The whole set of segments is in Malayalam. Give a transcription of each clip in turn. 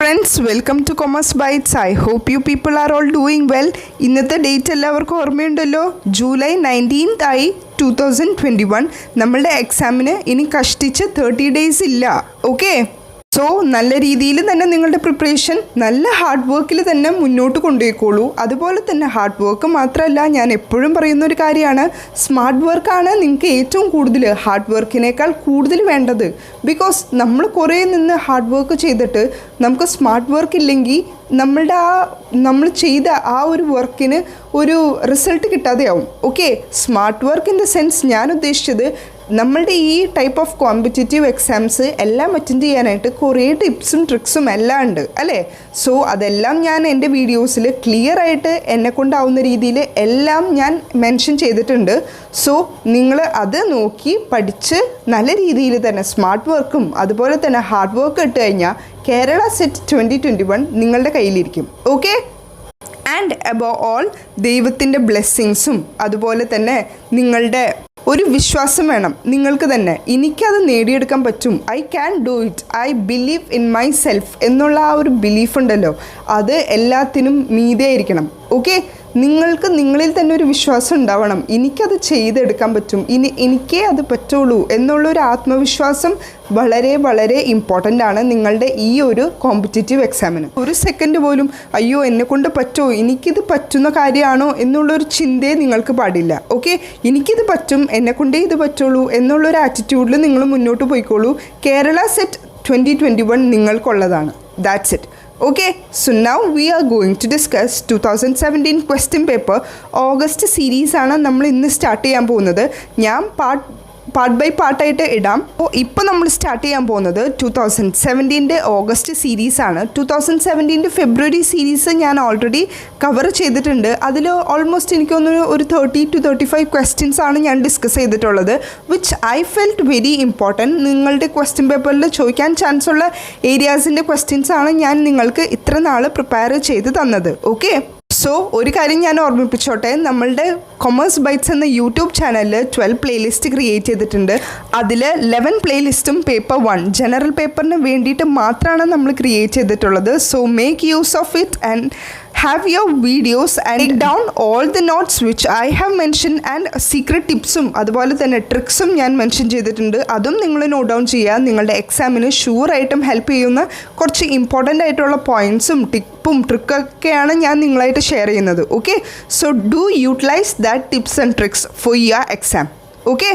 Friends, welcome to Commerce Bytes. I hope you people are all doing well. ഇന്നത്തെ ഡേറ്റ് എല്ലാവർക്കും ഓർമ്മയുണ്ടല്ലോ, ജൂലൈ 19th ആയി 2021. നമ്മളുടെ എക്സാമിന് ഇനി കഷ്ടിച്ച് 30 days ഇല്ല. ഓക്കെ, സോ നല്ല രീതിയിൽ തന്നെ നിങ്ങളുടെ പ്രിപ്പറേഷൻ നല്ല ഹാർഡ് വർക്കിൽ തന്നെ മുന്നോട്ട് കൊണ്ടുപോയിക്കോളൂ. അതുപോലെ തന്നെ ഹാർഡ് വർക്ക് മാത്രമല്ല, ഞാൻ എപ്പോഴും പറയുന്ന ഒരു കാര്യമാണ്, സ്മാർട്ട് വർക്കാണ് നിങ്ങൾക്ക് ഏറ്റവും കൂടുതൽ ഹാർഡ് വർക്കിനേക്കാൾ കൂടുതൽ വേണ്ടത്. ബിക്കോസ് നമ്മൾ കുറേ നിന്ന് ഹാർഡ് വർക്ക് ചെയ്തിട്ട് നമുക്ക് സ്മാർട്ട് വർക്ക് ഇല്ലെങ്കിൽ നമ്മൾ ചെയ്ത ആ ഒരു വർക്കിന് ഒരു റിസൾട്ട് കിട്ടാതെയാവും. Okay, smart work in the sense ഞാൻ ഉദ്ദേശിച്ചത് നമ്മളുടെ ഈ ടൈപ്പ് ഓഫ് കോമ്പറ്റേറ്റീവ് എക്സാംസ് എല്ലാം അറ്റൻഡ് ചെയ്യാനായിട്ട് കുറേ ടിപ്സും ട്രിക്സും എല്ലാം ഉണ്ട് അല്ലേ. സോ അതെല്ലാം ഞാൻ എൻ്റെ വീഡിയോസിൽ ക്ലിയർ ആയിട്ട് എന്നെക്കൊണ്ടാവുന്ന രീതിയിൽ എല്ലാം ഞാൻ മെൻഷൻ ചെയ്തിട്ടുണ്ട്. സോ നിങ്ങൾ അത് നോക്കി പഠിച്ച് നല്ല രീതിയിൽ തന്നെ സ്മാർട്ട് വർക്കും അതുപോലെ തന്നെ ഹാർഡ് വർക്ക് ഇട്ട് കഴിഞ്ഞാൽ കേരള സെറ്റ് 2021 നിങ്ങളുടെ കയ്യിലിരിക്കും. ഓക്കെ, ആൻഡ് അബോവ് ഓൾ ദൈവത്തിൻ്റെ ബ്ലെസ്സിങ്സും അതുപോലെ തന്നെ നിങ്ങളുടെ ഒരു വിശ്വാസം വേണം നിങ്ങൾക്ക് തന്നെ. എനിക്കത് നേടിയെടുക്കാൻ പറ്റും, I can do it, I believe in my self എന്നുള്ള ആ ഒരു ബിലീഫ് ഉണ്ടല്ലോ, അത് എല്ലാത്തിനും മീതെ ഇരിക്കണം. ഓക്കെ, നിങ്ങൾക്ക് നിങ്ങളിൽ തന്നെ ഒരു വിശ്വാസം ഉണ്ടാവണം, എനിക്കത് ചെയ്തെടുക്കാൻ പറ്റും, എനിക്കേ അത് പറ്റുള്ളൂ എന്നുള്ളൊരു ആത്മവിശ്വാസം വളരെ വളരെ ഇമ്പോർട്ടൻ്റ് ആണ് നിങ്ങളുടെ ഈ ഒരു കോമ്പറ്റേറ്റീവ് എക്സാമിന്. ഒരു സെക്കൻഡ് പോലും അയ്യോ എന്നെക്കൊണ്ട് പറ്റുമോ, എനിക്കിത് പറ്റുന്ന കാര്യമാണോ എന്നുള്ളൊരു ചിന്തയെ നിങ്ങൾക്ക് പാടില്ല. ഓക്കെ, എനിക്കിത് പറ്റും, എന്നെക്കൊണ്ടേ ഇത് പറ്റുള്ളൂ എന്നുള്ളൊരു ആറ്റിറ്റ്യൂഡിൽ നിങ്ങൾ മുന്നോട്ട് പോയിക്കോളൂ. Kerala set 2021 നിങ്ങൾക്കുള്ളതാണ്. That's it. Okay, so now we are going to discuss 2017 question paper. August series ആണ് നമ്മൾ ഇന്ന് സ്റ്റാർട്ട് ചെയ്യാൻ പോകുന്നത്. ഞാൻ പാർട്ട് ബൈ പാർട്ടായിട്ട് ഇടാം. അപ്പോൾ ഇപ്പോൾ നമ്മൾ സ്റ്റാർട്ട് ചെയ്യാൻ പോകുന്നത് 2017 ഓഗസ്റ്റ് സീരീസാണ്. 2017 ഫെബ്രുവരി സീരീസ് ഞാൻ ഓൾറെഡി കവർ ചെയ്തിട്ടുണ്ട്. അതിൽ ഓൾമോസ്റ്റ് എനിക്കൊന്ന് ഒരു 30 to 35 ക്വസ്റ്റ്യൻസ് ആണ് ഞാൻ ഡിസ്കസ് ചെയ്തിട്ടുള്ളത്, which I felt very important. നിങ്ങളുടെ ക്വസ്റ്റ്യൻ പേപ്പറിൽ ചോദിക്കാൻ ചാൻസ് ഉള്ള ഏരിയാസിൻ്റെ ക്വസ്റ്റ്യൻസ് ആണ് ഞാൻ നിങ്ങൾക്ക് ഇത്ര നാൾ പ്രിപ്പയർ ചെയ്ത് തന്നത്. ഓക്കെ, സോ ഒരു കാര്യം ഞാൻ ഓർമ്മിപ്പിച്ചോട്ടെ, നമ്മളുടെ കൊമേഴ്സ് ബൈറ്റ്സ് എന്ന യൂട്യൂബ് ചാനലിൽ 12 പ്ലേലിസ്റ്റ് ക്രിയേറ്റ് ചെയ്തിട്ടുണ്ട്. അതിൽ 11 പ്ലേലിസ്റ്റും പേപ്പർ 1 ജനറൽ പേപ്പറിന് വേണ്ടിയിട്ട് മാത്രമാണ് നമ്മൾ ക്രിയേറ്റ് ചെയ്തിട്ടുള്ളത്. So make use of it and have your videos and take down all the notes which I have mentioned and secret tipsum അതുപോലെ തന്നെ ട്രിക്സും ഞാൻ മെൻഷൻ ചെയ്തിട്ടുണ്ട്. അതും നിങ്ങൾ നോട്ട് ഡൗൺ ചെയ്യുക. നിങ്ങളുടെ എക്സാമിന് ഷുവറായിട്ടും ഹെൽപ്പ് ചെയ്യുന്ന കുറച്ച് ഇമ്പോർട്ടൻ്റ് ആയിട്ടുള്ള പോയിൻറ്റ്സും ടിപ്പും ട്രിക്കൊക്കെയാണ് ഞാൻ നിങ്ങളായിട്ട് ഷെയർ ചെയ്യുന്നത്. Okay, so do utilize that tips and tricks for your exam. Okay,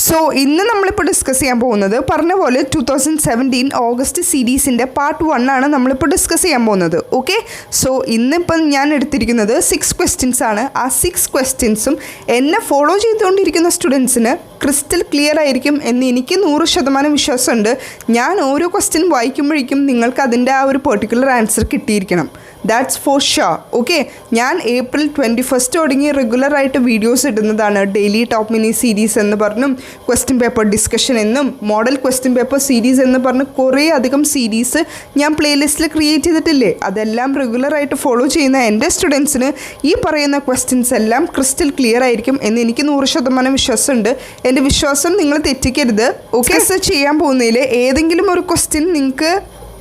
so ഇന്ന് നമ്മളിപ്പോൾ ഡിസ്കസ് ചെയ്യാൻ പോകുന്നത് പറഞ്ഞ പോലെ 2017 ഓഗസ്റ്റ് സീരീസിൻ്റെ പാർട്ട് 1 ആണ് നമ്മളിപ്പോൾ ഡിസ്കസ് ചെയ്യാൻ പോകുന്നത്. ഓക്കെ, സോ ഇന്നിപ്പം ഞാൻ എടുത്തിരിക്കുന്നത് 6 ക്വസ്റ്റ്യൻസ് ആണ്. ആ 6 ക്വസ്റ്റ്യൻസും എന്നെ ഫോളോ ചെയ്തുകൊണ്ടിരിക്കുന്ന സ്റ്റുഡൻസിന് ക്രിസ്റ്റൽ ക്ലിയർ ആയിരിക്കും എന്ന് എനിക്ക് 100% വിശ്വാസമുണ്ട്. ഞാൻ ഓരോ ക്വസ്റ്റ്യൻ വായിക്കുമ്പോഴേക്കും നിങ്ങൾക്ക് അതിൻ്റെ ആ ഒരു പെർട്ടിക്കുലർ ആൻസർ കിട്ടിയിരിക്കണം. That's for sure. ഓക്കെ, ഞാൻ April 21 തുടങ്ങി റെഗുലറായിട്ട് വീഡിയോസ് ഇടുന്നതാണ്. ഡെയിലി ടോപ്പ് മിനി സീരീസ് എന്ന് പറഞ്ഞും ക്വസ്റ്റ്യൻ പേപ്പർ ഡിസ്കഷൻ എന്നും മോഡൽ ക്വസ്റ്റ്യൻ പേപ്പർ സീരീസ് എന്ന് പറഞ്ഞ് കുറേ അധികം സീരീസ് ഞാൻ പ്ലേലിസ്റ്റിൽ ക്രിയേറ്റ് ചെയ്തിട്ടില്ലേ. അതെല്ലാം റെഗുലറായിട്ട് ഫോളോ ചെയ്യുന്ന എൻ്റെ സ്റ്റുഡൻസിന് ഈ പറയുന്ന ക്വസ്റ്റ്യൻസ് എല്ലാം ക്രിസ്റ്റൽ ക്ലിയർ ആയിരിക്കും എന്ന് എനിക്ക് 100% വിശ്വാസമുണ്ട്. എൻ്റെ വിശ്വാസം നിങ്ങൾ തെറ്റിക്കരുത്. ഓക്കെ, ചെയ്യാൻ പോകുന്നതിൽ ഏതെങ്കിലും ഒരു ക്വസ്റ്റ്യൻ നിങ്ങൾക്ക്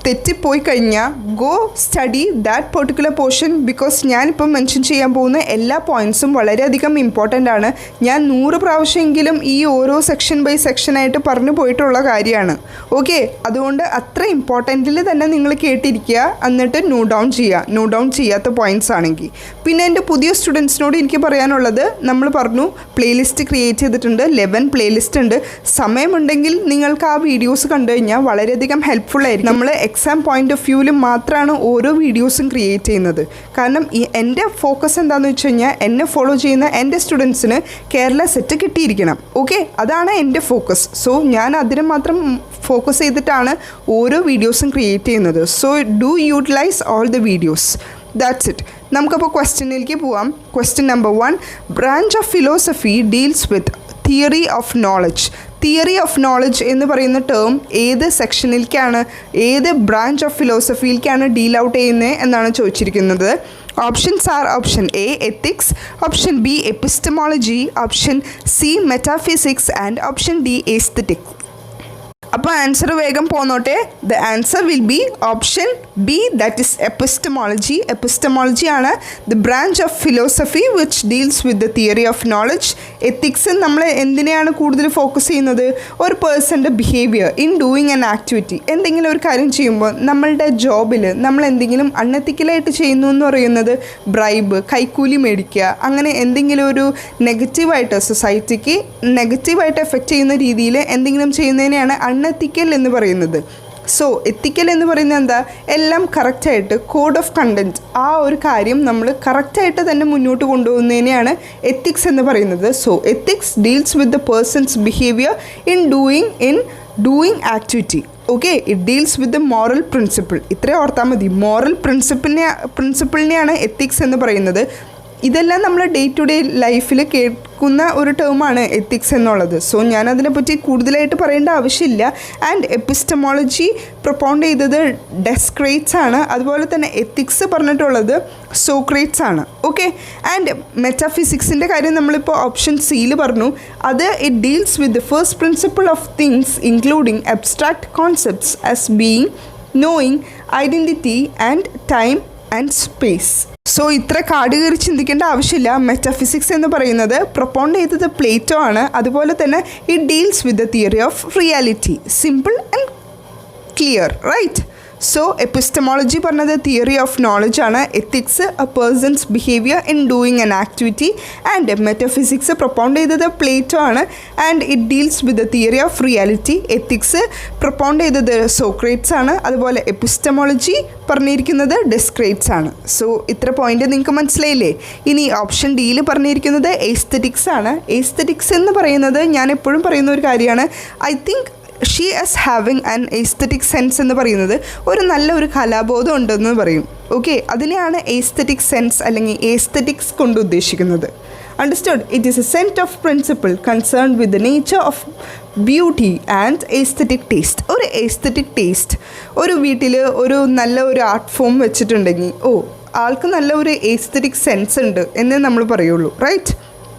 തെറ്റിപ്പോയി കഴിഞ്ഞാൽ go study that particular portion. Because ഞാനിപ്പം മെൻഷൻ ചെയ്യാൻ പോകുന്ന എല്ലാ പോയിൻറ്റ്സും വളരെയധികം ഇമ്പോർട്ടൻ്റ് ആണ്. ഞാൻ 100 പ്രാവശ്യമെങ്കിലും ഈ ഓരോ സെക്ഷൻ ബൈ സെക്ഷനായിട്ട് പറഞ്ഞു പോയിട്ടുള്ള കാര്യമാണ്. ഓക്കെ, അതുകൊണ്ട് അത്ര ഇമ്പോർട്ടൻറ്റിൽ തന്നെ നിങ്ങൾ കേട്ടിരിക്കുക, എന്നിട്ട് നോട്ട് ഡൗൺ ചെയ്യുക, നോട്ട് ഡൗൺ ചെയ്യാത്ത പോയിൻറ്റ്സ് ആണെങ്കിൽ. പിന്നെ എൻ്റെ പുതിയ സ്റ്റുഡൻസിനോട് എനിക്ക് പറയാനുള്ളത്, നമ്മൾ പറഞ്ഞു പ്ലേലിസ്റ്റ് ക്രിയേറ്റ് ചെയ്തിട്ടുണ്ട്, 11 പ്ലേലിസ്റ്റ് ഉണ്ട്. സമയമുണ്ടെങ്കിൽ നിങ്ങൾക്ക് ആ വീഡിയോസ് കണ്ടു കഴിഞ്ഞാൽ വളരെയധികം ഹെൽപ്ഫുൾ ആയിരിക്കും. നമ്മൾ എക്സാം പോയിൻ്റ് ഓഫ് വ്യൂവിൽ മാത്രമാണ് ഓരോ വീഡിയോസും ക്രിയേറ്റ് ചെയ്യുന്നത്. കാരണം എൻ്റെ ഫോക്കസ് എന്താണെന്ന് വെച്ച് കഴിഞ്ഞാൽ എന്നെ ഫോളോ ചെയ്യുന്ന എൻ്റെ സ്റ്റുഡൻസിന് കേരള സെറ്റ് കിട്ടിയിരിക്കണം. ഓക്കെ, അതാണ് എൻ്റെ ഫോക്കസ്. സോ ഞാൻ അതിന് മാത്രം ഫോക്കസ് ചെയ്തിട്ടാണ് ഓരോ വീഡിയോസും ക്രിയേറ്റ് ചെയ്യുന്നത്. So do utilize all the videos. That's it. നമുക്കപ്പോൾ ക്വസ്റ്റ്യനിലേക്ക് പോവാം. Question number 1, branch of philosophy deals with theory of knowledge. Theory of knowledge എന്ന് പറയുന്ന ടേം ഏത് സെക്ഷനിലേക്കാണ്, ഏത് ബ്രാഞ്ച് ഓഫ് ഫിലോസഫിയിലേക്കാണ് ഡീൽ ഔട്ട് ചെയ്യുന്നത് എന്നാണ് ചോദിച്ചിരിക്കുന്നത്. Options are option A ethics, option B epistemology, option C metaphysics and option D aesthetics. അപ്പോൾ ആൻസർ വേഗം പോന്നോട്ടെ. The answer will be option B, that is epistemology. Epistemology ആണ് the branch of philosophy which deals with the theory of knowledge. Ethics നമ്മൾ എന്തിനെയാണ് കൂടുതൽ ഫോക്കസ് ചെയ്യുന്നത്? ഒരു പേഴ്സൻ്റെ behaviour in doing an activity. എന്തെങ്കിലും ഒരു കാര്യം ചെയ്യുമ്പോൾ നമ്മളുടെ ജോബിൽ നമ്മൾ എന്തെങ്കിലും അൺഎത്തിക്കലായിട്ട് ചെയ്യുന്നു എന്ന് പറയുന്നത് ബ്രൈബ്, കൈക്കൂലി മേടിക്കുക, അങ്ങനെ എന്തെങ്കിലും ഒരു നെഗറ്റീവായിട്ട് സൊസൈറ്റിക്ക് നെഗറ്റീവായിട്ട് എഫക്റ്റ് ചെയ്യുന്ന രീതിയിൽ എന്തെങ്കിലും ചെയ്യുന്നതിനെയാണ് അൺഎത്തിക്കൽ എന്ന് പറയുന്നത്. സോ എത്തിക്കൽ എന്ന് പറയുന്നത് എന്താ? എല്ലാം കറക്റ്റായിട്ട് കോഡ് ഓഫ് കണ്ടൻറ്റ്, ആ ഒരു കാര്യം നമ്മൾ കറക്റ്റായിട്ട് തന്നെ മുന്നോട്ട് കൊണ്ടുപോകുന്നതിനെയാണ് എത്തിക്സ് എന്ന് പറയുന്നത്. So ethics deals with the person's behaviour in doing activity. Okay, it deals with the moral principle. ഇത്രയും ഓർത്താൽ മതി. മോറൽ പ്രിൻസിപ്പിളിനെയാണ് എത്തിക്സ് എന്ന് പറയുന്നത്. ഇതെല്ലാം നമ്മൾ ഡേ ടു ഡേ ലൈഫിൽ കേൾക്കുന്ന ഒരു ടേമാണ് എത്തിക്സ് എന്നുള്ളത്. സോ ഞാനതിനെപ്പറ്റി കൂടുതലായിട്ട് പറയേണ്ട ആവശ്യമില്ല. ആൻഡ് എപ്പിസ്റ്റമോളജി പ്രൊപ്പൗണ്ട് ചെയ്തത് ഡെസ്ക്രേറ്റ്സ് ആണ്. അതുപോലെ തന്നെ എത്തിക്സ് പറഞ്ഞിട്ടുള്ളത് സോക്രേറ്റ്സ് ആണ്. ഓക്കെ, ആൻഡ് മെറ്റാഫിസിക്സിൻ്റെ കാര്യം നമ്മളിപ്പോൾ ഓപ്ഷൻ സിയിൽ പറഞ്ഞു. അത് it deals with the first principle of things including abstract concepts as being, knowing, identity and time and space. So ഇത്ര കാട് കയറി ചിന്തിക്കേണ്ട ആവശ്യമില്ല. മെറ്റാഫിസിക്സ് എന്ന് പറയുന്നത് പ്രൊപ്പൗണ്ട് ചെയ്തത് പ്ലേറ്റോ ആണ്. അതുപോലെ തന്നെ it deals with the theory of reality. Simple and clear, right? So epistemology പറഞ്ഞത് തിയറി ഓഫ് നോളജ് ആണ്. Ethics a person's behaviour in doing an activity. And metaphysics propound ചെയ്തത് പ്ലേറ്റോ ആണ്. And it deals with the theory of reality. Ethics propound ചെയ്തത് സോക്രേറ്റ്സ് ആണ്. അതുപോലെ എപ്പിസ്റ്റമോളജി പറഞ്ഞിരിക്കുന്നത് ഡെസ്ക്രേറ്റ്സ് ആണ്. സോ ഇത്ര പോയിന്റ് നിങ്ങൾക്ക് മനസ്സിലായില്ലേ? ഇനി ഓപ്ഷൻ ഡിയിൽ പറഞ്ഞിരിക്കുന്നത് എസ്തെറ്റിക്സ് ആണ്. എസ്തെറ്റിക്സ് എന്ന് പറയുന്നത് ഞാൻ എപ്പോഴും പറയുന്ന ഒരു കാര്യമാണ്. I think she as having an aesthetic sense എന്ന് പറയുന്നത് ഒരു നല്ല ഒരു കലാബോധം ഉണ്ടെന്ന് പറയും. ഓക്കെ, അതിനെയാണ് എസ്തെറ്റിക് സെൻസ് അല്ലെങ്കിൽ എസ്തെറ്റിക്സ് കൊണ്ട് ഉദ്ദേശിക്കുന്നത്. Understood? It is A set of principle concerned with the nature of beauty and aesthetic taste. ഒരു എസ്തെറ്റിക് ടേസ്റ്റ്, ഒരു വീട്ടിൽ ഒരു നല്ല ഒരു ആർട്ട് ഫോം വെച്ചിട്ടുണ്ടെങ്കിൽ ആൾക്ക് നല്ല ഒരു എസ്തെറ്റിക് സെൻസ് ഉണ്ട് എന്നേ നമ്മൾ പറയുള്ളൂ, right?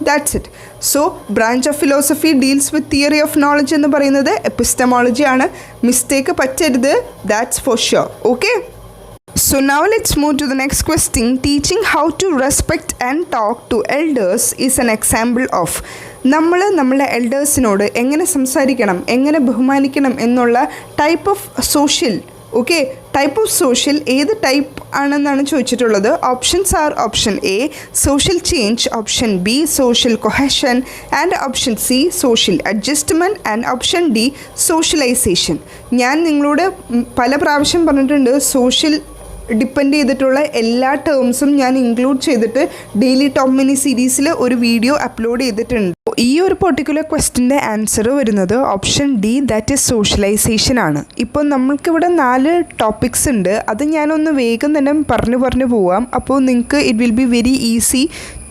That's it. So branch of philosophy deals with theory of knowledge എന്ന് പറയുന്നത് എപ്പിസ്റ്റമോളജി ആണ്. മിസ്റ്റേക്ക് പറ്റരുത്, that's for sure. Okay, so now let's move to the next question. Teaching how to respect and talk to elders is an example of. നമ്മളുടെ എൽഡേഴ്സിനോട് എങ്ങനെ സംസാരിക്കണം, എങ്ങനെ ബഹുമാനിക്കണം എന്നുള്ള type of social. Okay, type of social ഏത് ടൈപ്പ് ആണെന്നാണ് ചോദിച്ചിട്ടുള്ളത്. Options are option A social change, option B social cohesion, and option C social adjustment, and option D socialisation. ഞാൻ നിങ്ങളോട് പല പ്രാവശ്യം പറഞ്ഞിട്ടുണ്ട്, സോഷ്യൽ ഡിപ്പെൻഡ് ചെയ്തിട്ടുള്ള എല്ലാ ടേംസും ഞാൻ ഇൻക്ലൂഡ് ചെയ്തിട്ട് ഡെയിലി ടോപ്പ് മിനി സീരീസിൽ ഒരു വീഡിയോ അപ്ലോഡ് ചെയ്തിട്ടുണ്ട്. ഈ ഒരു പെർട്ടിക്കുലർ ക്വസ്റ്റിൻ്റെ ആൻസർ വരുന്നത് option D, that is socialisation ആണ്. ഇപ്പോൾ നമ്മൾക്കിവിടെ 4 ടോപ്പിക്സ് ഉണ്ട്. അത് ഞാനൊന്ന് വേഗം തന്നെ പറഞ്ഞു പോവാം. അപ്പോൾ നിങ്ങൾക്ക് it will be very easy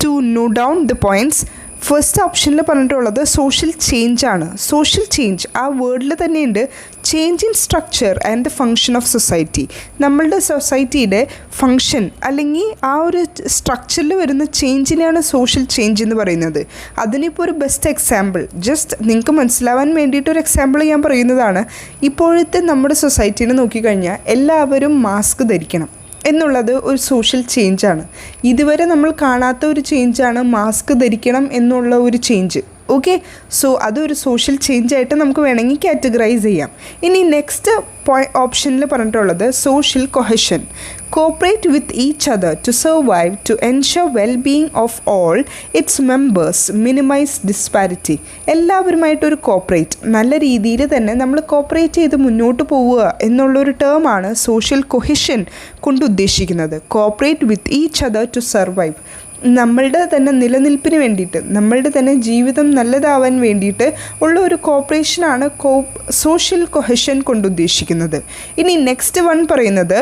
to note down the points. First ഓപ്ഷനിൽ പറഞ്ഞിട്ടുള്ളത് സോഷ്യൽ ചേഞ്ച് ആണ്. സോഷ്യൽ ചേഞ്ച് ആ വേർഡിൽ തന്നെയുണ്ട് change in structure and the function of society. നമ്മളുടെ സൊസൈറ്റിയുടെ ഫങ്ഷൻ അല്ലെങ്കിൽ ആ ഒരു സ്ട്രക്ചറിൽ വരുന്ന ചേഞ്ചിനെയാണ് സോഷ്യൽ ചേഞ്ച് എന്ന് പറയുന്നത്. അതിനിപ്പോൾ ഒരു ബെസ്റ്റ് എക്സാമ്പിൾ, ജസ്റ്റ് നിങ്ങൾക്ക് മനസ്സിലാവാൻ വേണ്ടിയിട്ടൊരു എക്സാമ്പിൾ ഞാൻ പറയുന്നതാണ്. ഇപ്പോഴത്തെ നമ്മുടെ സൊസൈറ്റീനെ നോക്കിക്കഴിഞ്ഞാൽ എല്ലാവരും മാസ്ക് ധരിക്കണം എന്നുള്ളത് ഒരു സോഷ്യൽ ചേഞ്ചാണ്. ഇതുവരെ നമ്മൾ കാണാത്ത ഒരു ചേഞ്ചാണ് മാസ്ക് ധരിക്കണം എന്നുള്ള ഒരു ചേഞ്ച്. ഓക്കെ, സോ അതൊരു സോഷ്യൽ ചേഞ്ചായിട്ട് നമുക്ക് വേണമെങ്കിൽ കാറ്റഗറൈസ് ചെയ്യാം. ഇനി നെക്സ്റ്റ് ഓപ്ഷനിൽ പറഞ്ഞിട്ടുള്ളത് social cohesion. Cooperate with each other to survive, to ensure wellbeing of all its members, minimise disparity. എല്ലാവരുമായിട്ടൊരു കോപ്പറേറ്റ്, നല്ല രീതിയിൽ തന്നെ നമ്മൾ കോപ്പറേറ്റ് ചെയ്ത് മുന്നോട്ട് പോവുക എന്നുള്ളൊരു ടേമാണ് സോഷ്യൽ കൊഹഷൻ കൊണ്ട് ഉദ്ദേശിക്കുന്നത്. Cooperate with each other to survive, നമ്മളുടെ തന്നെ നിലനിൽപ്പിന് വേണ്ടിയിട്ട്, നമ്മളുടെ തന്നെ ജീവിതം നല്ലതാവാൻ വേണ്ടിയിട്ട് ഉള്ള ഒരു കോപ്പറേഷനാണ് സോഷ്യൽ കൊഹഷൻ കൊണ്ട് ഉദ്ദേശിക്കുന്നത്. ഇനി നെക്സ്റ്റ് വൺ പറയുന്നത്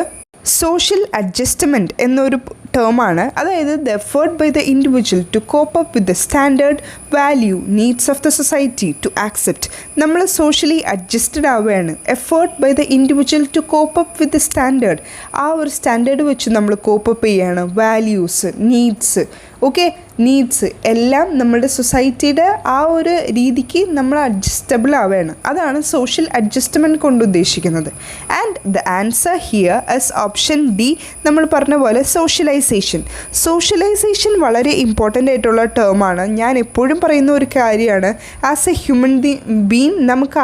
സോഷ്യൽ അഡ്ജസ്റ്റ്മെൻറ്റ് എന്നൊരു ടേമാണ്. അതായത് the effort by the individual to cope up with the standard value needs of the society to accept. നമ്മൾ സോഷ്യലി അഡ്ജസ്റ്റഡ് ആവുകയാണ്. Effort by the individual to cope up with the standard, ആ ഒരു സ്റ്റാൻഡേർഡ് വെച്ച് നമ്മൾ കോപ്പ് അപ്പ് ചെയ്യുകയാണ്. Values, needs, okay. നീഡ്സ് എല്ലാം നമ്മുടെ സൊസൈറ്റിയുടെ ആ ഒരു രീതിക്ക് നമ്മൾ അഡ്ജസ്റ്റബിൾ ആവുകയാണ്. അതാണ് സോഷ്യൽ അഡ്ജസ്റ്റ്മെൻറ്റ് കൊണ്ട് ഉദ്ദേശിക്കുന്നത്. And the answer here is option D. നമ്മൾ പറഞ്ഞ പോലെ സോഷ്യലൈസേഷൻ. സോഷ്യലൈസേഷൻ വളരെ ഇമ്പോർട്ടൻ്റ് ആയിട്ടുള്ള ടേമാണ്. ഞാൻ എപ്പോഴും പറയുന്ന ഒരു കാര്യമാണ്, ആസ് എ ഹ്യൂമൻ ബീങ് നമുക്ക്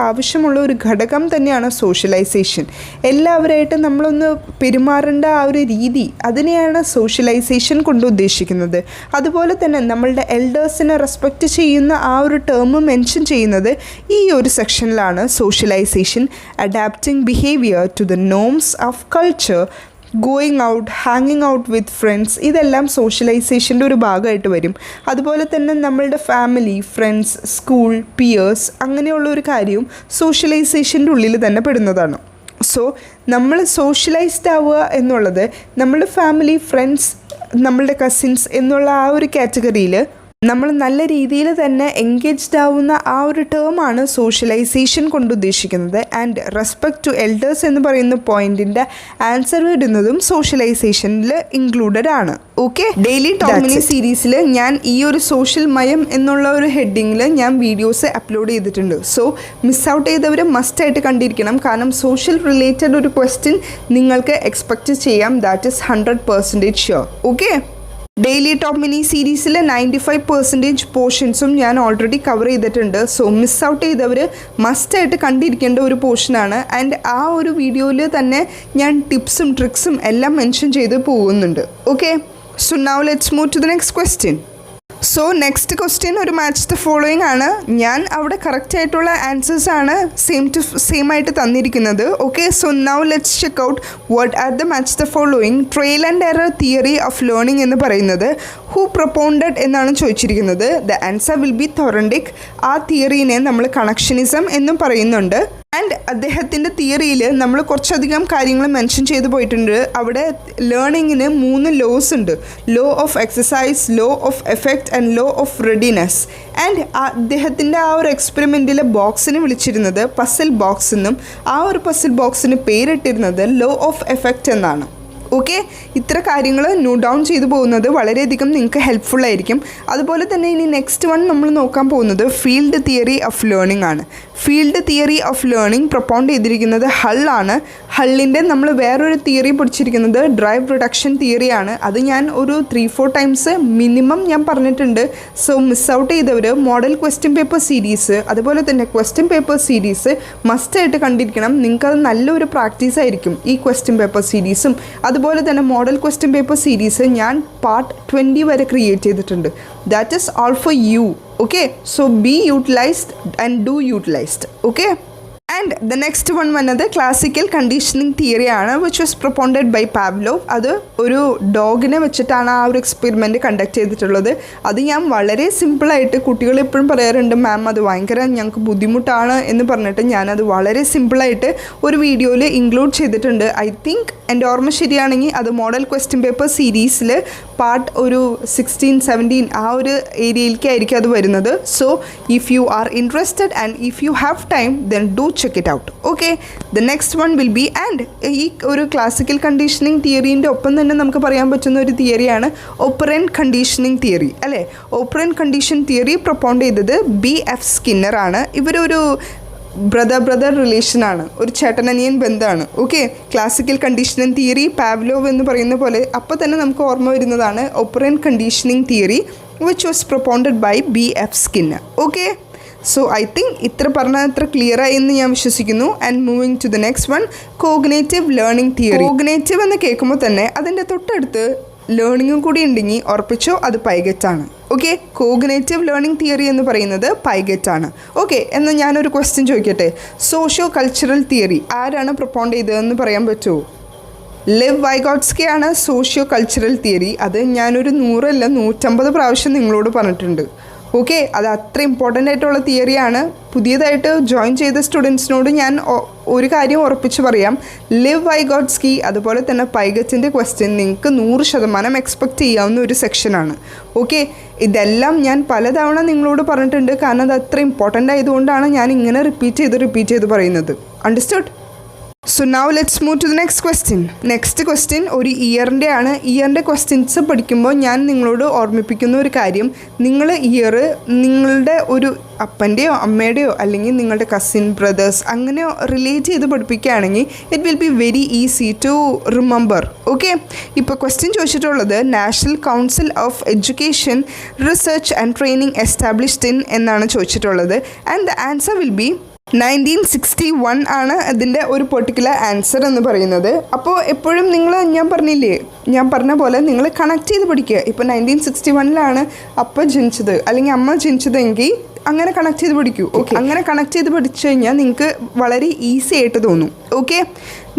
ആവശ്യമുള്ള ഒരു ഘടകം തന്നെയാണ് സോഷ്യലൈസേഷൻ. എല്ലാവരായിട്ടും നമ്മളൊന്ന് പെരുമാറേണ്ട ആ ഒരു രീതി, അതിനെയാണ് സോഷ്യലൈസേഷൻ കൊണ്ട് ഉദ്ദേശിക്കുന്നത്. അതുപോലെ തന്നെ നമ്മളുടെ എൽഡേഴ്സിനെ റെസ്പെക്റ്റ് ചെയ്യുന്ന ആ ഒരു ടേം മെൻഷൻ ചെയ്യുന്നത് ഈ ഒരു സെക്ഷനിലാണ്. Socialisation, adapting behaviour to the norms of culture, going out, ഹാങ്ങിങ് ഔട്ട് വിത്ത് ഫ്രണ്ട്സ്, ഇതെല്ലാം സോഷ്യലൈസേഷൻ്റെ ഒരു ഭാഗമായിട്ട് വരും. അതുപോലെ തന്നെ നമ്മളുടെ ഫാമിലി, ഫ്രണ്ട്സ്, സ്കൂൾ, പിയേഴ്സ്, അങ്ങനെയുള്ള ഒരു കാര്യവും സോഷ്യലൈസേഷൻ്റെ ഉള്ളിൽ തന്നെ പെടുന്നതാണ്. സോ നമ്മൾ സോഷ്യലൈസ്ഡ് ആവുക എന്നുള്ളത് നമ്മൾ ഫാമിലി, ഫ്രണ്ട്സ്, നമ്മളുടെ കസിൻസ് എന്നുള്ള ആ ഒരു കാറ്റഗറിയിൽ നമ്മൾ നല്ല രീതിയിൽ തന്നെ എൻഗേജ്ഡ് ആവുന്ന ആ ഒരു ടേമാണ് സോഷ്യലൈസേഷൻ കൊണ്ട് ഉദ്ദേശിക്കുന്നത്. ആൻഡ് റെസ്പെക്ട് ടു എൽഡേഴ്സ് എന്ന് പറയുന്ന പോയിന്റിൻ്റെ ആൻസർ വരുന്നതും സോഷ്യലൈസേഷനിൽ ഇൻക്ലൂഡഡ് ആണ്. ഓക്കെ. ഡെയിലി ടോക്ക് മിനി സീരീസിൽ ഞാൻ ഈ ഒരു സോഷ്യൽ മയം എന്നുള്ള ഒരു ഹെഡിങ്ങിൽ ഞാൻ വീഡിയോസ് അപ്ലോഡ് ചെയ്തിട്ടുണ്ട്. സോ മിസ് ഔട്ട് ചെയ്തവർ മസ്റ്റായിട്ട് കണ്ടിരിക്കണം. കാരണം സോഷ്യൽ റിലേറ്റഡ് ഒരു ക്വസ്റ്റ്യൻ നിങ്ങൾക്ക് എക്സ്പെക്റ്റ് ചെയ്യാം. That is 100% sure. Okay. Daily top mini സീരീസിലെ 95% പോർഷൻസും ഞാൻ ഓൾറെഡി കവർ ചെയ്തിട്ടുണ്ട്. സോ മിസ് ഔട്ട് ചെയ്തവർ മസ്റ്റായിട്ട് കണ്ടിരിക്കേണ്ട ഒരു പോർഷനാണ്. ആൻഡ് ആ ഒരു വീഡിയോയിൽ തന്നെ ഞാൻ ടിപ്സും ട്രിക്സും എല്ലാം മെൻഷൻ ചെയ്ത് പോകുന്നുണ്ട്. Okay. So now let's move to the next question. So next question ഒരു മാച്ച് ദ ഫോളോയിങ് ആണ്. ഞാൻ അവിടെ കറക്റ്റ് ആയിട്ടുള്ള ആൻസേഴ്സ് ആണ് സെയിം ആയിട്ട് തന്നിരിക്കുന്നത്. Okay. So now let's check out what are the match the following. Trial and error theory of learning എന്ന് പറയുന്നത് ഹൂ പ്രൊപ്പോണ്ടഡ് എന്നാണ് ചോദിച്ചിരിക്കുന്നത്. The answer will be Thorndike. ആ തിയറീനെ നമ്മൾ കണക്ഷനിസം എന്നും പറയുന്നുണ്ട്. ആൻഡ് അദ്ദേഹത്തിൻ്റെ തിയറിയിൽ നമ്മൾ കുറച്ചധികം കാര്യങ്ങൾ മെൻഷൻ ചെയ്ത് പോയിട്ടുണ്ട്. അവിടെ ലേണിങ്ങിന് 3 ലോസ് ഉണ്ട്. Law of exercise, law of effect and law of readiness. And അദ്ദേഹത്തിൻ്റെ ആ ഒരു എക്സ്പെരിമെൻറ്റിലെ ബോക്സിന് വിളിച്ചിരുന്നത് പസിൽ ബോക്സ് എന്നും ആ ഒരു പസിൽ ബോക്സിന് പേരിട്ടിരുന്നത് ലോ ഓഫ് എഫക്റ്റ് എന്നാണ്. ഓക്കെ. ഇത്ര കാര്യങ്ങൾ നോട്ട് ഡൗൺ ചെയ്തു പോകുന്നത് വളരെയധികം നിങ്ങൾക്ക് ഹെൽപ്ഫുള്ളായിരിക്കും. അതുപോലെ തന്നെ ഇനി നെക്സ്റ്റ് വൺ നമ്മൾ നോക്കാൻ പോകുന്നത് ഫീൽഡ് തിയറി ഓഫ് ലേണിംഗ് ആണ്. ഫീൽഡ് തിയറി ഓഫ് ലേണിംഗ് പ്രൊപ്പോണ്ട് ചെയ്തിരിക്കുന്നത് ഹള്ളാണ്. ഹള്ളിൻ്റെ നമ്മൾ വേറൊരു തിയറി പഠിച്ചിരിക്കുന്നത് ഡ്രൈവ് റിഡക്ഷൻ തിയറിയാണ്. അത് ഞാൻ ഒരു 3-4 ടൈംസ് മിനിമം ഞാൻ പറഞ്ഞിട്ടുണ്ട്. സോ മിസ് ഔട്ട് ചെയ്തവർ മോഡൽ ക്വസ്റ്റ്യൻ പേപ്പർ സീരീസ്, അതുപോലെ തന്നെ ക്വസ്റ്റ്യൻ പേപ്പർ സീരീസ് മസ്റ്റായിട്ട് കണ്ടിരിക്കണം. നിങ്ങൾക്കത് നല്ലൊരു പ്രാക്ടീസ് ആയിരിക്കും. ഈ ക്വസ്റ്റ്യൻ പേപ്പർ സീരീസും അതുപോലെ തന്നെ മോഡൽ ക്വസ്റ്റ്യൻ പേപ്പർ സീരീസ് ഞാൻ പാർട്ട് 20 വരെ ക്രിയേറ്റ് ചെയ്തിട്ടുണ്ട്. That is all for you. Okay. So be utilised and do utilised. Okay. And the next one വന്നത് ക്ലാസിക്കൽ കണ്ടീഷനിങ് തിയറിയാണ് which was propounded by Pavlov. അത് ഒരു ഡോഗിനെ വെച്ചിട്ടാണ് ആ ഒരു എക്സ്പെരിമെൻറ്റ് കണ്ടക്ട് ചെയ്തിട്ടുള്ളത്. അത് ഞാൻ വളരെ സിമ്പിളായിട്ട്, കുട്ടികൾ എപ്പോഴും പറയാറുണ്ട് മാം അത് ഭയങ്കര ഞങ്ങൾക്ക് ബുദ്ധിമുട്ടാണ് എന്ന് പറഞ്ഞിട്ട് ഞാനത് വളരെ സിമ്പിളായിട്ട് ഒരു വീഡിയോയിൽ ഇൻക്ലൂഡ് ചെയ്തിട്ടുണ്ട്. ഐ തിങ്ക് എൻ്റെ ഓർമ്മ ശരിയാണെങ്കിൽ അത് മോഡൽ ക്വസ്റ്റ്യൻ പേപ്പർ സീരീസിൽ പാർട്ട് ഒരു 16-17 ആ ഒരു ഏരിയയിലേക്കായിരിക്കും അത് വരുന്നത്. So if you are interested and if you have time then do check it out. Okay. The next one will be, and ഈ ഒരു ക്ലാസിക്കൽ കണ്ടീഷനിങ് തിയറീൻ്റെ ഒപ്പം തന്നെ നമുക്ക് പറയാൻ പറ്റുന്ന ഒരു തിയറിയാണ് ഓപ്പറൻറ്റ് കണ്ടീഷനിങ് തിയറി, അല്ലേ? ഓപ്പറൻറ്റ് കണ്ടീഷൻ തിയറി പ്രൊപ്പോണ്ട് ചെയ്തത് BF സ്കിന്നർ ആണ്. ഇവരൊരു ബ്രദർ റിലേഷനാണ്, ഒരു ചേട്ടനനിയൻ ബന്ധമാണ്. Okay. Classical conditioning theory, Pavlov എന്ന് പറയുന്ന പോലെ അപ്പോൾ തന്നെ നമുക്ക് ഓർമ്മ വരുന്നതാണ് operant conditioning theory which was propounded by BF Skinner. Okay. So I think ഇത്ര പറഞ്ഞാൽ അത്ര ക്ലിയറായി എന്ന് ഞാൻ വിശ്വസിക്കുന്നു. And moving to the next one, cognitive learning theory. Cognitive എന്ന് കേൾക്കുമ്പോൾ തന്നെ അതിൻ്റെ തൊട്ടടുത്ത് ലേണിങ്ങും കൂടി ഉണ്ടെങ്കിൽ ഉറപ്പിച്ചോ അത് പൈഗറ്റാണ്. ഓക്കെ. കോഗ്നേറ്റീവ് ലേണിംഗ് തിയറി എന്ന് പറയുന്നത് പൈഗറ്റാണ്. ഓക്കെ. എന്നാൽ ഞാനൊരു ക്വസ്റ്റ്യൻ ചോദിക്കട്ടെ. സോഷ്യോ കൾച്ചറൽ തിയറി ആരാണ് പ്രൊപ്പോണ്ട് ചെയ്തതെന്ന് പറയാൻ പറ്റുമോ? ലെവ് വൈഗോട്സ്കി ആണ് സോഷ്യോ കൾച്ചറൽ തിയറി. അത് ഞാനൊരു 100 അല്ല 150 പ്രാവശ്യം നിങ്ങളോട് പറഞ്ഞിട്ടുണ്ട്. ഓക്കെ. അത് അത്ര ഇമ്പോർട്ടൻ്റ് ആയിട്ടുള്ള തിയറിയാണ്. പുതിയതായിട്ട് ജോയിൻ ചെയ്ത സ്റ്റുഡൻസിനോട് ഞാൻ ഒരു കാര്യം ഉറപ്പിച്ച് പറയാം, ലെവ് വൈഗോട്സ്കി അതുപോലെ തന്നെ പൈഗറ്റിൻ്റെ ക്വസ്റ്റ്യൻ നിങ്ങൾക്ക് 100% എക്സ്പെക്റ്റ് ചെയ്യാവുന്ന ഒരു സെക്ഷനാണ്. ഓക്കെ. ഇതെല്ലാം ഞാൻ പലതവണ നിങ്ങളോട് പറഞ്ഞിട്ടുണ്ട്. കാരണം അത് അത്ര ഇമ്പോർട്ടൻ്റ് ആയതുകൊണ്ടാണ് ഞാൻ ഇങ്ങനെ റിപ്പീറ്റ് ചെയ്ത് പറയുന്നത്. Understood? So now let's move to the next question ഒരു ഇയറിൻ്റെ ആണ്. ഇയറിൻ്റെ ക്വസ്റ്റ്യൻസ് പഠിക്കുമ്പോൾ ഞാൻ നിങ്ങളോട് ഓർമ്മിപ്പിക്കുന്ന ഒരു കാര്യം, നിങ്ങൾ ഇയർ നിങ്ങളുടെ ഒരു അപ്പൻ്റെയോ അമ്മയുടെയോ അല്ലെങ്കിൽ നിങ്ങളുടെ കസിൻ ബ്രദേഴ്സ് അങ്ങനെ റിലേറ്റ് ചെയ്ത് പഠിപ്പിക്കുകയാണെങ്കിൽ it will be very easy to remember. Okay, ഇപ്പോൾ ക്വസ്റ്റ്യൻ ചോദിച്ചിട്ടുള്ളത് national council of education research and training established in എന്നാണ് ചോദിച്ചിട്ടുള്ളത്. And the answer will be 1961 ആണ് അതിൻ്റെ ഒരു പെർട്ടിക്കുലർ ആൻസർ എന്ന് പറയുന്നത്. അപ്പോൾ എപ്പോഴും ഞാൻ പറഞ്ഞ പോലെ നിങ്ങൾ കണക്ട് ചെയ്ത് പഠിക്കുക. ഇപ്പോൾ 1961 അപ്പ ജനിച്ചത് അല്ലെങ്കിൽ അമ്മ ജനിച്ചതെങ്കിൽ അങ്ങനെ കണക്ട് ചെയ്ത് പഠിക്കൂ. ഓക്കെ, അങ്ങനെ കണക്ട് ചെയ്ത് പഠിച്ചു കഴിഞ്ഞാൽ നിങ്ങൾക്ക് വളരെ ഈസി ആയിട്ട് തോന്നും. Okay,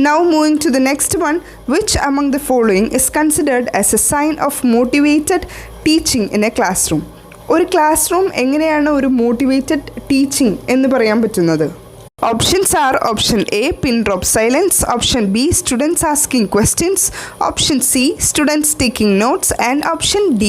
now moving to the next one. Which among the following is considered as a sign of motivated teaching in a classroom? ഒരു ക്ലാസ് റൂം എങ്ങനെയാണ് ഒരു മോട്ടിവേറ്റഡ് ടീച്ചിങ് എന്ന് പറയാൻ പറ്റുന്നത്? Options are option A, pin drop silence, option B, students asking questions, option C, students taking notes, and option D,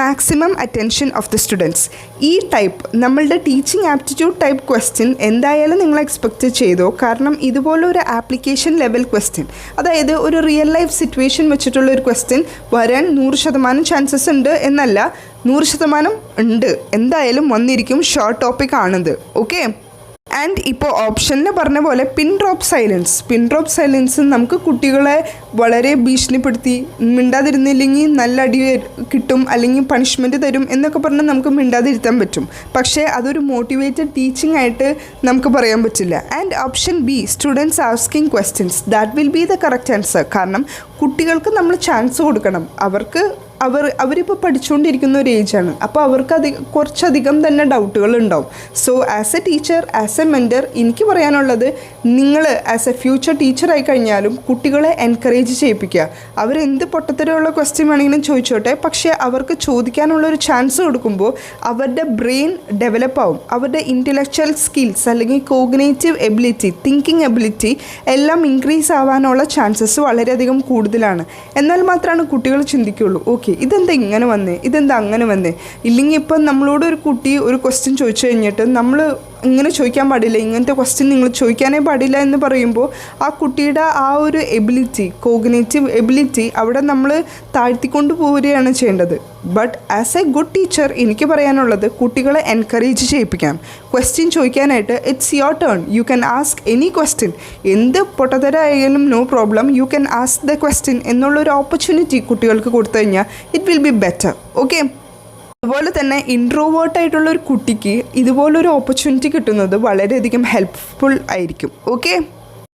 maximum attention of the students. ഈ ടൈപ്പ് നമ്മളുടെ ടീച്ചിങ് ആപ്റ്റിറ്റ്യൂഡ് ടൈപ്പ് ക്വസ്റ്റ്യൻ എന്തായാലും നിങ്ങൾ എക്സ്പെക്റ്റ് ചെയ്തോ, കാരണം ഇതുപോലെ ഒരു ആപ്ലിക്കേഷൻ ലെവൽ ക്വസ്റ്റ്യൻ, അതായത് ഒരു റിയൽ ലൈഫ് സിറ്റുവേഷൻ വെച്ചിട്ടുള്ള ഒരു ക്വസ്റ്റ്യൻ വരാൻ 100% ചാൻസസ് ഉണ്ട് എന്നല്ല, 100% ഉണ്ട്, എന്തായാലും വന്നിരിക്കും. ഷോർട്ട് ടോപ്പിക് ആണിത്. ഓക്കെ, ആൻഡ് ഇപ്പോൾ ഓപ്ഷനിൽ പറഞ്ഞ പോലെ പിൻ ഡ്രോപ്പ് സൈലൻസ് നമുക്ക് കുട്ടികളെ വളരെ ഭീഷണിപ്പെടുത്തി മിണ്ടാതിരുന്നില്ലെങ്കിൽ നല്ല അടി കിട്ടും അല്ലെങ്കിൽ പണിഷ്മെൻറ്റ് തരും എന്നൊക്കെ പറഞ്ഞാൽ നമുക്ക് മിണ്ടാതിരുത്താൻ പറ്റും. പക്ഷേ അതൊരു മോട്ടിവേറ്റഡ് ടീച്ചിങ് ആയിട്ട് നമുക്ക് പറയാൻ പറ്റില്ല. And option B, students asking questions, that will be the correct answer. കാരണം കുട്ടികൾക്ക് നമ്മൾ ചാൻസ് കൊടുക്കണം. അവരിപ്പോൾ പഠിച്ചുകൊണ്ടിരിക്കുന്ന ഒരു ഏജാണ്. അപ്പോൾ അവർക്ക് കുറച്ചധികം തന്നെ ഡൗട്ടുകൾ ഉണ്ടാവും. So as A teacher, as A mentor, എനിക്ക് പറയാനുള്ളത്, നിങ്ങൾ ആസ് എ ഫ്യൂച്ചർ ടീച്ചറായി കഴിഞ്ഞാലും കുട്ടികളെ എൻകറേജ് ചെയ്യിപ്പിക്കുക. അവരെന്ത് പൊട്ടത്തരമുള്ള ക്വസ്റ്റ്യൻ വേണമെങ്കിലും ചോദിച്ചോട്ടെ, പക്ഷേ അവർക്ക് ചോദിക്കാനുള്ളൊരു ചാൻസ് കൊടുക്കുമ്പോൾ അവരുടെ ബ്രെയിൻ ഡെവലപ്പ് ആവും. അവരുടെ ഇൻ്റലക്ച്വൽ സ്കിൽസ് അല്ലെങ്കിൽ കോഗ്നേറ്റീവ് എബിലിറ്റി, തിങ്കിങ് എബിലിറ്റി എല്ലാം ഇൻക്രീസ് ആവാനുള്ള ചാൻസസ് വളരെയധികം കൂടുതലാണ്. എന്നാൽ മാത്രമാണ് കുട്ടികൾ ചിന്തിക്കുകയുള്ളൂ, ഓക്കെ ഇതെന്താ ഇങ്ങനെ വന്നേ, ഇതെന്താ അങ്ങനെ വന്നേ. ഇല്ലെങ്കിൽ ഇപ്പം നമ്മളോട് ഒരു കുട്ടി ഒരു ക്വസ്റ്റ്യൻ ചോദിച്ചു കഴിഞ്ഞിട്ട് നമ്മൾ ഇങ്ങനെ ചോദിക്കാൻ പാടില്ല, ഇങ്ങനത്തെ ക്വസ്റ്റ്യൻ നിങ്ങൾ ചോദിക്കാനേ പാടില്ല എന്ന് പറയുമ്പോൾ ആ കുട്ടിയുടെ ആ ഒരു എബിലിറ്റി, കോഗ്നേറ്റീവ് എബിലിറ്റി അവിടെ നമ്മൾ താഴ്ത്തിക്കൊണ്ട് പോവുകയാണ് ചെയ്യേണ്ടത്. But as a good teacher എനിക്ക് പറയാനുള്ളത്, കുട്ടികളെ എൻകറേജ് ചെയ്യിപ്പിക്കാം. ക്വസ്റ്റ്യൻ ചോദിക്കാനായിട്ട് it's your turn, you can ask any question, എന്ത് പൊട്ടത്തരായാലും no problem, you can ask the question എന്നുള്ളൊരു ഓപ്പർച്യൂണിറ്റി കുട്ടികൾക്ക് കൊടുത്തു കഴിഞ്ഞാൽ it will be better. Okay, അതുപോലെ തന്നെ ഇൻട്രോവേർട്ടായിട്ടുള്ള ഒരു കുട്ടിക്ക് ഇതുപോലൊരു ഓപ്പർച്യൂണിറ്റി കിട്ടുന്നത് വളരെയധികം ഹെൽപ്ഫുൾ ആയിരിക്കും. Okay,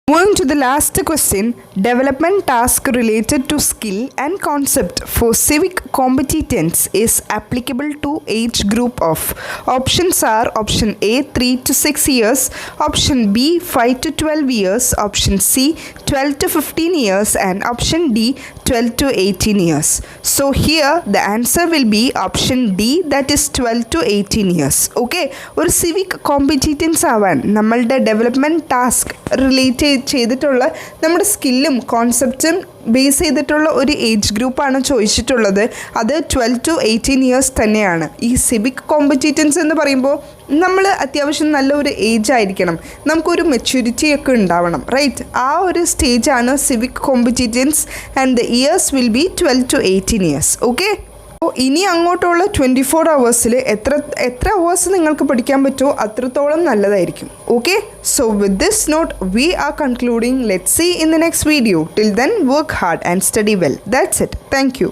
moving to the last question, development task related to skill and concept for civic competence is applicable to age group of. Options are option A 3 to 6 years, option B 5 to 12 years, option C 12 to 15 years, and option D 12 to 18 years. So here the answer will be option D, that is 12 to 18 years. Okay, ഒരു സിവിക് കോമ്പറ്റീറ്റൻസ് ആവാൻ നമ്മളുടെ ഡെവലപ്മെൻറ്റ് ടാസ്ക് റിലേറ്റ് ചെയ്തിട്ടുള്ള നമ്മുടെ സ്കില്ലും കോൺസെപ്റ്റും ബേസ് ചെയ്തിട്ടുള്ള ഒരു ഏജ് ഗ്രൂപ്പാണ് ചോദിച്ചിട്ടുള്ളത്. അത് 12 to 18 ഇയേഴ്സ് തന്നെയാണ്. ഈ സിവിക് കോമ്പറ്റീറ്റൻസ് എന്ന് പറയുമ്പോൾ നമ്മൾ അത്യാവശ്യം നല്ല ഒരു ഏജ് ആയിരിക്കണം, നമുക്കൊരു മെച്യൂരിറ്റി ഒക്കെ ഉണ്ടാവണം, റൈറ്റ്? ആ ഒരു സ്റ്റേജാണ് civic competence and the years will be 12 to 18 years. Okay, ഇനി അങ്ങോട്ടുള്ള 24 hours എത്ര അവേഴ്സ് നിങ്ങൾക്ക് പഠിക്കാൻ പറ്റുമോ അത്രത്തോളം നല്ലതായിരിക്കും. Okay, so with this note we are concluding. Let's see in the next video. Till then work hard and study well. That's it. Thank U.